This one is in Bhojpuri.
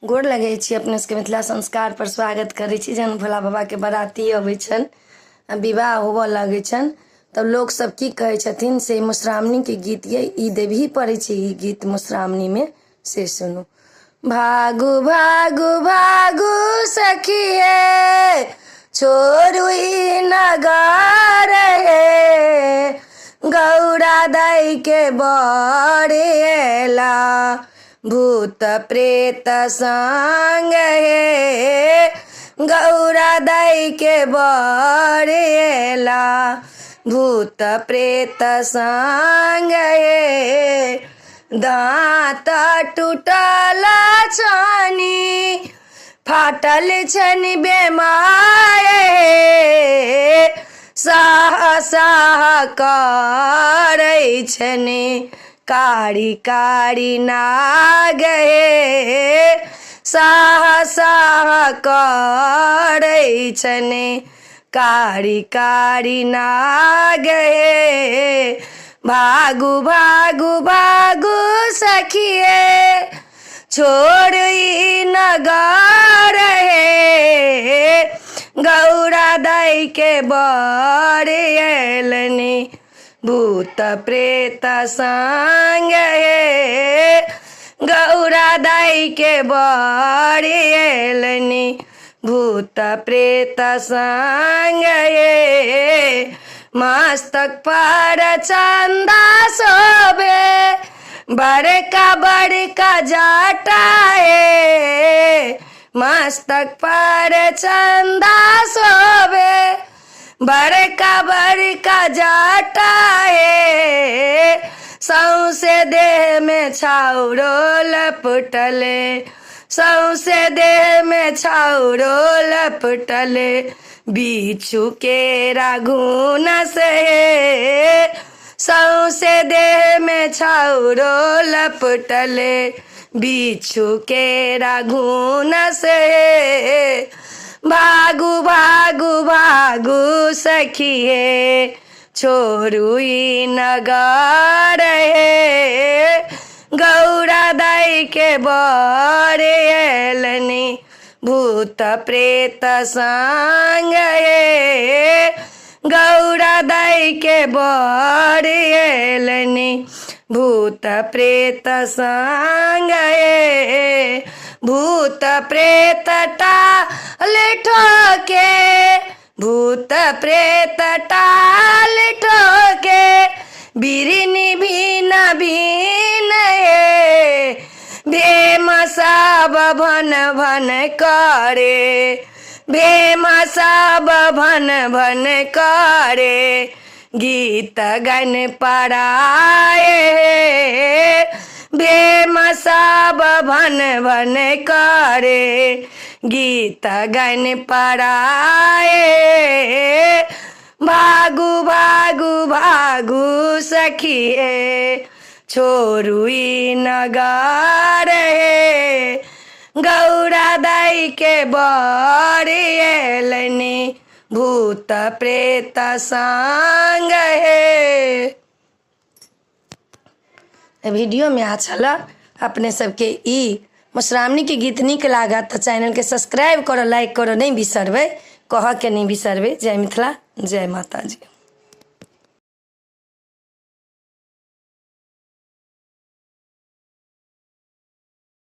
गोड़ लगे छी अपने सबके मिथिला संस्कार पर स्वागत करै छी। जहन भोला बाबा के बराती अबै छन, विवाह होबऽ लगै छन, तब लोग सब की कहै छथिन से मधुश्रावणी के गीत ये ई देबही पड़ै छै। ई गीत मधुश्रावणी में से सुनू। भागु भागु भागु सखिए छोरू ई नगर हे, गौरा दाई के बड़ेला भूत प्रेत संग हे, गौरा दाई के बड़ेला भूत प्रेत संग हे। दाँत टूटल छनी फाटल छनि बेमाए, साह साह करै छनि कारी कारी नाग हे, साह साह करै छनि कारी कारी नाग हे। भागु भागु भागु सखिए छोड़ ई नगर हे, गौरा दाई के बड़ेलनी भूत प्रेत संग हे, गौरा दाई के बड़ेलनी भूत प्रेत संग हे। मस्तक पर चंदा शोभे बड़का बड़का जटा हे, मस्तक पर चंदा शोभे बड़का बड़का जटा हे, सौंसे देह में छाउरो लपटले, सौंसे देह में छाउरो लपटले बिच्छू के राघुन से, सौंसे देह में छाउरो लपटले बिच्छू के राघुन से। भागु भागु भागु सखिए छोरू ई नगर हे, गौरा दाई के बड़ेलनी भूत प्रेत संग हे, गौरा दाई के बड़ेलनी भूत प्रेत संग हे। भूत प्रेत टाल ठोके, भूत प्रेत टाल ठोके बिरिनी भीन भीन हे, भेम सब भन भन करे, भेम सब भन भन करे गीत गन पराए, भेम सब भन भन करे गीत गन पराए। भागु भागु भागु सखिए छोरू ई नगर हे, गौरा दाई के बड़ेलनी भूत प्रेत संग हे। वीडियो में अच्छा लगा अपने सबके ई मधुश्रावणी के गीत नीक लागत तो चैनल के सब्सक्राइब करो, लाइक करो नहीं बिसरबै, कह के नहीं बिसरबै। जय मिथिला, जय माता जी।